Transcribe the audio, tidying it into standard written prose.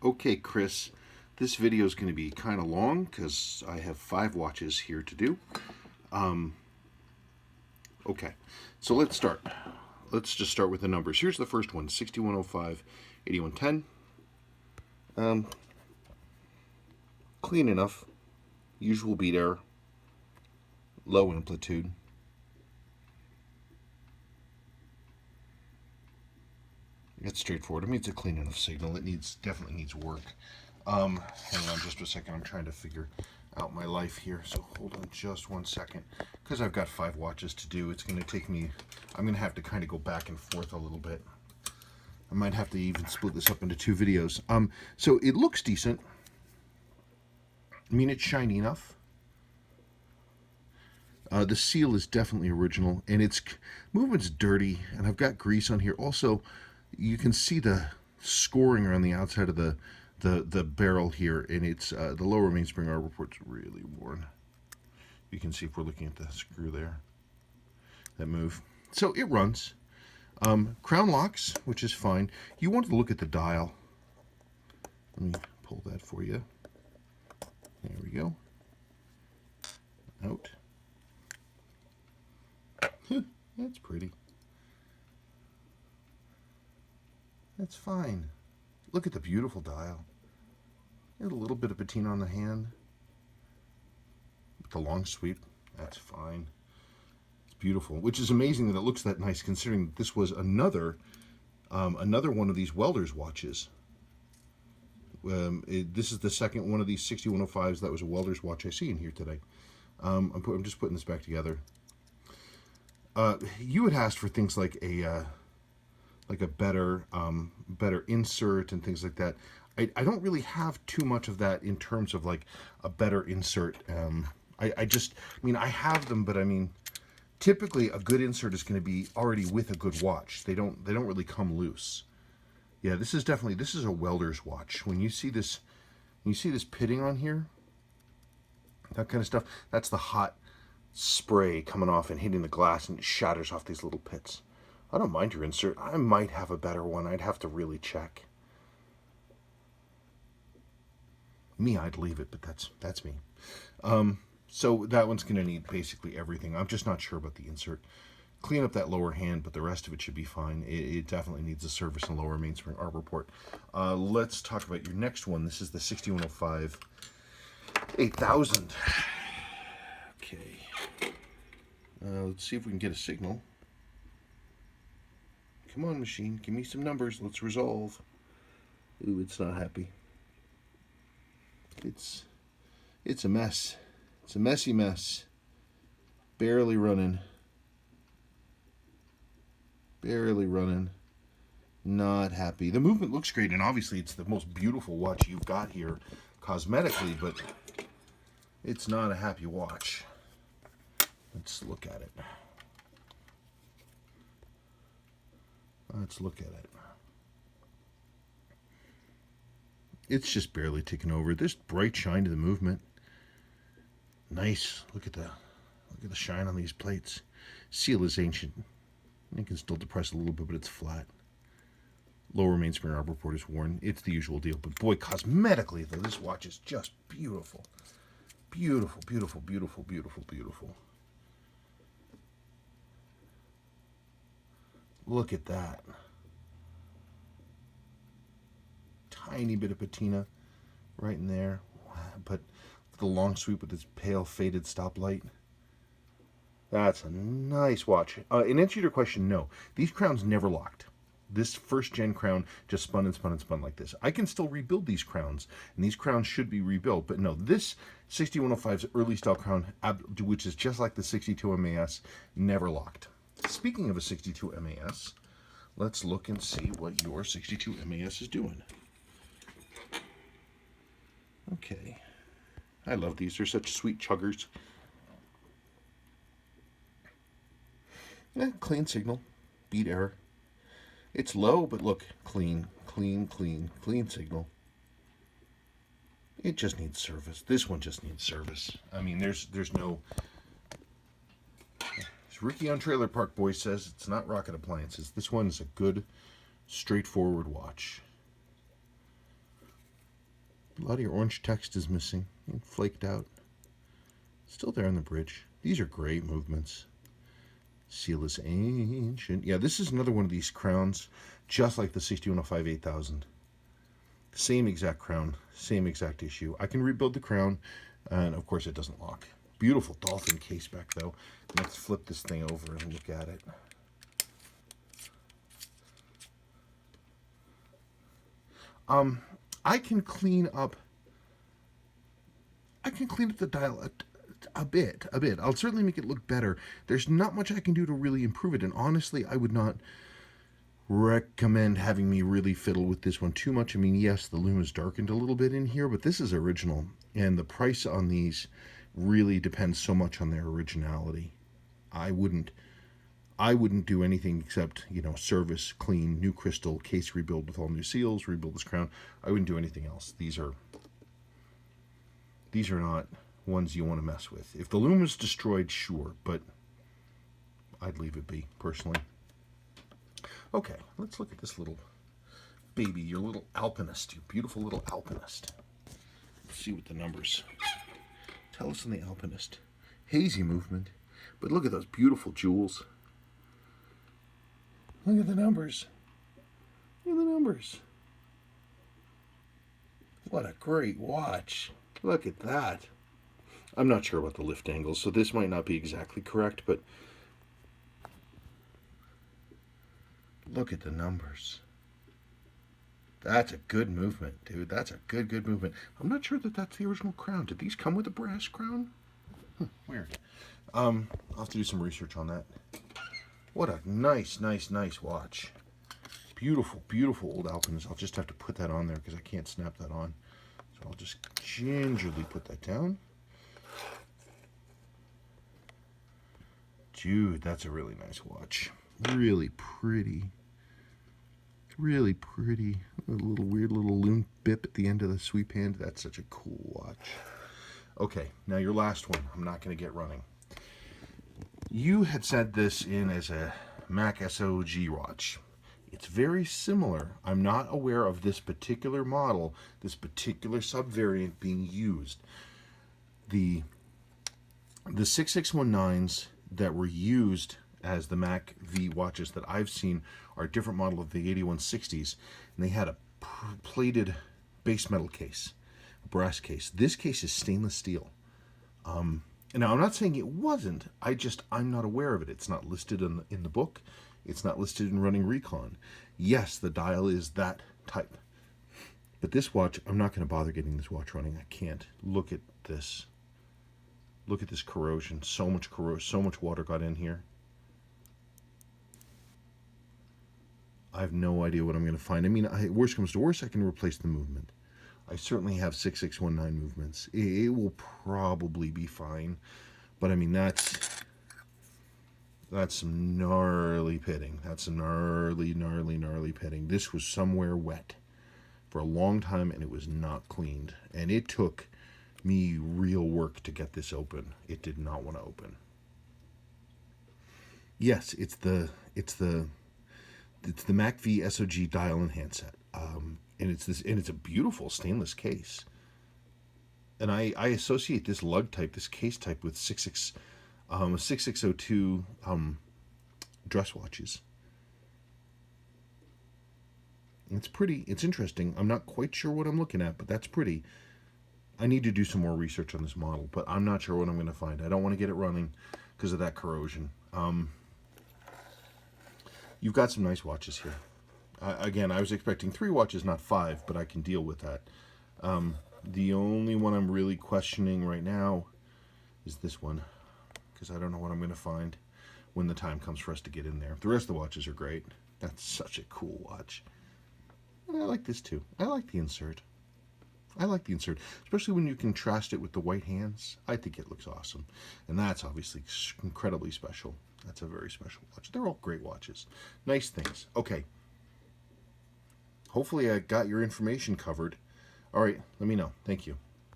Okay, Chris, this video is going to be kind of long because I have 5 watches here to do. Okay, so let's start. Let's just start with the numbers. Here's the first one, 6105, 8110. Clean enough. Usual beat error. Low amplitude. It's straightforward. I mean, it's a clean enough signal. It definitely needs work. Hang on just a second. I'm trying to figure out my life here. So hold on just one second. Because I've got 5 watches to do, it's going to take me... I'm going to have to kind of go back and forth a little bit. I might have to even split this up into 2 videos. So it looks decent. I mean, it's shiny enough. The seal is definitely original, and its movement's dirty, and I've got grease on here. Also, you can see the scoring around the outside of the barrel here, and it's the lower mainspring arbor port's really worn. You can see if we're looking at the screw there, that move. So it runs. Crown locks, which is fine. You want to look at the dial. Let me pull that for you. There we go. Out. That's pretty. That's fine. Look at the beautiful dial. There's a little bit of patina on the hand. The long sweep, that's fine. It's beautiful, which is amazing that it looks that nice considering that this was another one of these welder's watches. This is the second one of these 6105s that was a welder's watch I see in here today. I'm just putting this back together. You had asked for things like a better insert and things like that. I don't really have too much of that in terms of like a better insert. I mean, I have them, but I mean, typically a good insert is going to be already with a good watch. They don't really come loose. Yeah, this is a welder's watch. When you see this pitting on here, that kind of stuff, that's the hot spray coming off and hitting the glass, and it shatters off these little pits. I don't mind your insert. I might have a better one. I'd have to really check. Me, I'd leave it, but that's me. So that one's going to need basically everything. I'm just not sure about the insert. Clean up that lower hand, but the rest of it should be fine. It definitely needs a service and lower mainspring arbor port. Let's talk about your next one. This is the 6105 8000. Okay. Let's see if we can get a signal. Come on, machine. Give me some numbers. Let's resolve. Ooh, it's not happy. It's a mess. It's a messy mess. Barely running. Barely running. Not happy. The movement looks great, and obviously it's the most beautiful watch you've got here cosmetically, but it's not a happy watch. Let's look at it. Let's look at it. It's just barely ticking over. There's bright shine to the movement. Nice. Look at the shine on these plates. Seal is ancient. You can still depress a little bit, but it's flat. Lower mainspring arbor port is worn. It's the usual deal. But boy, cosmetically though, this watch is just beautiful. Beautiful, beautiful, beautiful, beautiful, beautiful. Look at that. Tiny bit of patina right in there. But the long sweep with its pale faded stoplight. That's a nice watch. In answer to your question, no. These crowns never locked. This first gen crown just spun and spun and spun like this. I can still rebuild these crowns, and these crowns should be rebuilt. But no, this 6105's early style crown, which is just like the 62 MAS, never locked. Speaking of a 62 MAS, let's look and see what your 62 MAS is doing. Okay. I love these. They're such sweet chuggers. Clean signal. Beat error. It's low, but look, clean, clean, clean, clean signal. It just needs service. This one just needs service. I mean, there's no... As Ricky on Trailer Park Boys says, it's not rocket appliances. This one is a good, straightforward watch. A lot of your orange text is missing and flaked out. Still there on the bridge. These are great movements. Seal is ancient. Yeah, this is another one of these crowns, just like the 6105 8000. Same exact crown, same exact issue. I can rebuild the crown, and of course it doesn't lock. Beautiful dolphin case back though. Let's flip this thing over and look at it. I can clean up the dial a bit. I'll certainly make it look better. There's not much I can do to really improve it, and honestly, I would not recommend having me really fiddle with this one too much. I mean, yes, the lume is darkened a little bit in here, but this is original, and the price on these really depends so much on their originality. I wouldn't do anything except, you know, service, clean, new crystal, case rebuild with all new seals, rebuild this crown. I wouldn't do anything else. These are not ones you want to mess with. If the lume is destroyed, sure, but I'd leave it be, personally. Okay, let's look at this little baby, your little alpinist, your beautiful little alpinist. Let's see what the numbers tell us on the alpinist. Hazy movement, but look at those beautiful jewels. Look at the numbers. Look at the numbers. What a great watch. Look at that. I'm not sure about the lift angles, so this might not be exactly correct, but look at the numbers. That's a good movement, dude. That's a good movement. I'm not sure that that's the original crown. Did these come with a brass crown? Weird. I'll have to do some research on that. What a nice watch. Beautiful, beautiful old alpinist. I'll just have to put that on there because I can't snap that on. So I'll just gingerly put that down. Dude, that's a really nice watch. Really pretty. Really pretty. A little weird little lume bip at the end of the sweep hand. That's such a cool watch. Okay, now your last one. I'm not going to get running. You had sent this in as a Mac SOG watch. It's very similar. I'm not aware of this particular model, this particular subvariant being used. The 6619s that were used as the Mac V watches that I've seen are a different model of the 8160s, and they had a plated base metal case, a brass case. This case is stainless steel. Now, I'm not saying it wasn't. I'm not aware of it. It's not listed in the book. It's not listed in Running Recon. Yes, the dial is that type. But this watch, I'm not going to bother getting this watch running. I can't. Look at this. Look at this corrosion. So much corrosion. So much water got in here. I have no idea what I'm going to find. I mean, worst comes to worst, I can replace the movement. I certainly have 6619 movements. It will probably be fine. But I mean, that's some gnarly pitting. That's some gnarly pitting. This was somewhere wet for a long time, and it was not cleaned. And it took me real work to get this open. It did not want to open. Yes, it's the Mac V SOG dial and handset. And it's a beautiful stainless case. And I associate this lug type, this case type, with 6602 dress watches. It's pretty. It's interesting. I'm not quite sure what I'm looking at, but that's pretty. I need to do some more research on this model, but I'm not sure what I'm going to find. I don't want to get it running because of that corrosion. You've got some nice watches here. Again, I was expecting 3 watches, not 5, but I can deal with that. The only one I'm really questioning right now is this one, because I don't know what I'm going to find when the time comes for us to get in there. The rest of the watches are great. That's such a cool watch. And I like this too. I like the insert. Especially when you contrast it with the white hands. I think it looks awesome. And that's obviously incredibly special. That's a very special watch. They're all great watches. Nice things. Okay. Hopefully I got your information covered. All right, let me know. Thank you.